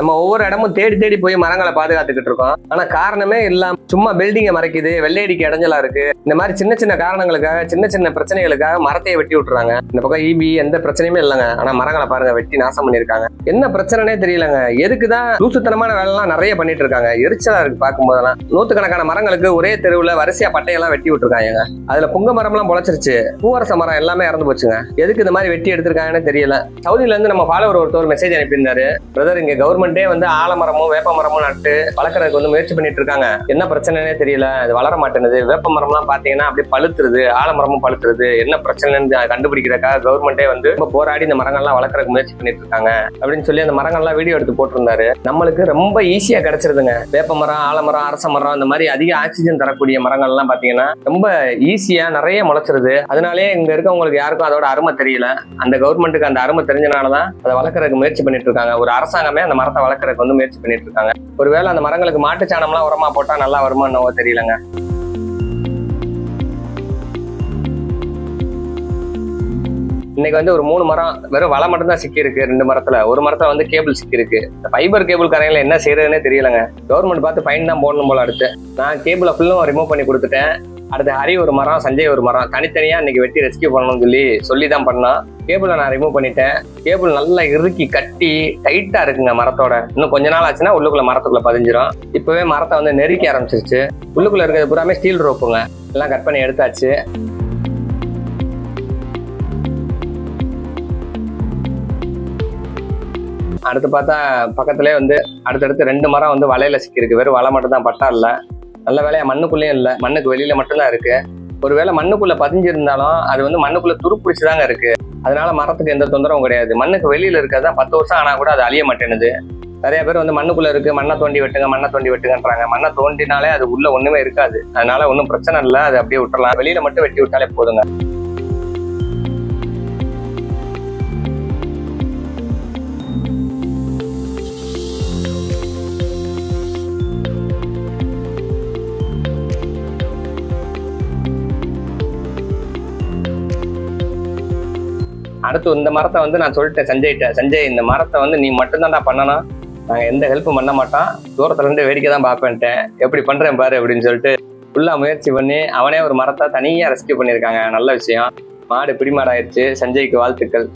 நம்ம ஒவ்வொரு இடமும் தேடி தேடி போய் மரங்களை பாதுகாத்துக்கிட்டு இருக்கோம். ஆனா காரணமே இல்லாம சும்மா பில்டிங்கை மறைக்குது, வெள்ளையடிக்கு இடைஞ்சலா இருக்கு, இந்த மாதிரி சின்ன சின்ன காரணங்களுக்காக சின்ன சின்ன பிரச்சனைகளுக்காக மரத்தையே வெட்டி விட்டுறாங்க. இந்த பக்கம் ஈபி எந்த பிரச்சனையுமே இல்லைங்க, ஆனா மரங்களை பாருங்க வெட்டி நாசம் பண்ணிருக்காங்க. என்ன பிரச்சனைனே தெரியலங்க. எதுக்குதான் லூசுத்தனமான வேலை எல்லாம் நிறைய பண்ணிட்டு இருக்காங்க. எரிச்சலா இருக்கு பார்க்கும் போதெல்லாம். நூத்துக்கணக்கான மரங்களுக்கு ஒரே தெருவுல வரிசையா பட்டையெல்லாம் வெட்டி விட்டுருக்காங்க. அதுல புங்க மரம் எல்லாம் பொழைச்சிருச்சு, பூவரச மரம் எல்லாமே இறந்து போச்சுங்க. எதுக்கு இந்த மாதிரி வெட்டி எடுத்திருக்காங்கன்னு தெரியல. சவுதியில இருந்து நம்ம ஃபாலோவர் ஒருத்தர் மெசேஜ் அனுப்பியிருந்தாரு, பிரதர் இங்க கவர்மெண்டே வந்து ஆலமரமும் வேப்ப மரமும் நட்டு வளர்க்கறதுக்கு வந்து முயற்சி பண்ணிட்டு இருக்காங்க, என்ன பிரச்சனைனே தெரியல, அது வளர மாட்டேங்குது, வேப்ப மரம் எல்லாம் பாத்தீங்கன்னா அப்படி பழுத்துருது, ஆலமரமும் பழுத்துருது, என்ன பிரச்சனைன்னு கண்டுபிடிக்கிறதுக்காக கவர்மெண்டே வந்து ரொம்ப போராடி இந்த மரங்கள்லாம் வளர்க்கறதுக்கு முயற்சி பண்ணிட்டு இருக்காங்க அப்படின்னு சொல்லி அந்த மரங்கள்லாம் வீடியோ எடுத்து போட்டிருந்தாரு. நம்மளுக்கு ரொம்ப ஈஸியா கிடைச்சிருதுங்க. வேப்ப மரம், ஆலமரம், அரச மரம், இந்த மாதிரி அதிக ஆக்சிஜன் தரக்கூடிய மரங்கள் எல்லாம் பாத்தீங்கன்னா ரொம்ப ஈஸியா நிறைய முளைச்சிருது. அதனாலே இங்க இருக்கவங்களுக்கு யாருக்கும் அதோட அருமை தெரியல. அந்த கவர்மெண்ட்டுக்கு அந்த அருமை தெரிஞ்சனாலதான் அதை வளர்க்கறதுக்கு முயற்சி பண்ணிட்டு இருக்காங்க. ஒரு அரசாங்கமே அந்த மரத்தை வளர்க்கறதுக்கு வந்து முயற்சி பண்ணிட்டு இருக்காங்க. ஒருவேளை அந்த மரங்களுக்கு மாட்டு சாணம்லாம் உரமா போட்டா நல்லா வருமா என்னவோ தெரியலங்க. இன்னைக்கு வந்து ஒரு 3 மரம் வெறும் வலை மட்டும் தான் சிக்கி இருக்கு. 2 மரத்துல, ஒரு மரத்துல வந்து கேபிள் சிக்கி இருக்கு. ஃபைபர் கேபிள் கரையில என்ன செய்யறதுன்னே தெரியலங்க. கவர்மெண்ட் பார்த்து ஃபைன் தான் போடணும் போல. அடுத்து நான் கேபிளை ஃபுல்லும் ரிமூவ் பண்ணி கொடுத்துட்டேன். அடுத்து ஹரி ஒரு மரம், சஞ்சய் ஒரு மரம் தனித்தனியா இன்னைக்கு வெட்டி ரெஸ்கியூ பண்ணணும்னு சொல்லி தான் பண்ணோம். கேபிளை நான் ரிமூவ் பண்ணிட்டேன். கேபிள் நல்லா இறுக்கி கட்டி டைட்டா இருக்குங்க மரத்தோட. இன்னும் கொஞ்ச நாள் ஆச்சுன்னா உள்ளுக்குள்ள மரத்துக்குள்ள பதிஞ்சிரும். இப்பவே மரத்தை வந்து நெருக்கி ஆரம்பிச்சிருச்சு. உள்ளுக்குள்ள இருக்கிறது பூராமே ஸ்டீல் ரோப்புங்க. எல்லாம் கட் பண்ணி எடுத்தாச்சு. அடுத்து பார்த்தா பக்கத்துலேயே வந்து அடுத்தடுத்து 2 மரம் வந்து வலையில சிக்கிருக்கு. வெறும் வலை மட்டும் தான், பட்டா இல்லை. நல்ல வேலையா மண்ணுக்குள்ளேயும் இல்லை, மண்ணுக்கு வெளியில மட்டும்தான் இருக்கு. ஒருவேளை மண்ணுக்குள்ள பதிஞ்சிருந்தாலும் அது வந்து மண்ணுக்குள்ள துருப்பிடிச்சுதாங்க இருக்கு. அதனால மரத்துக்கு எந்த தொந்தரவும் கிடையாது. மண்ணுக்கு வெளியில இருக்கிறதா 10 வருஷம் ஆனா கூட அது அழிய மாட்டேனுது. நிறைய பேர் வந்து மண்ணுக்குள்ள இருக்கு, மண்ணை தோண்டி வெட்டுங்கன்றாங்க. மண்ணை தோண்டினாலே அது உள்ள ஒண்ணுமே இருக்காது. அதனால ஒன்றும் பிரச்சனை இல்லை, அது அப்படியே விட்டுறலாம். வெளியில மட்டும் வெட்டி விட்டாலே போதுங்க. அடுத்து இந்த மரத்தை வந்து நான் சொல்லிட்டேன் சஞ்சய் இந்த மரத்தை வந்து நீ மட்டும்தான்டா பண்ணணும், நாங்கள் எந்த ஹெல்ப்பும் பண்ண மாட்டோம், தூரத்துல இருந்து வேடிக்கை தான் பார்ப்பேன்ட்டேன். எப்படி பண்றேன் பாரு அப்படின்னு சொல்லிட்டு ஃபுல்லா முயற்சி பண்ணி அவனே ஒரு மரத்தை தனியா ரெஸ்கியூ பண்ணியிருக்காங்க. நல்ல விஷயம். மாடு பிடிமாடாயிருச்சு. சஞ்சய்க்கு வாழ்த்துக்கள்.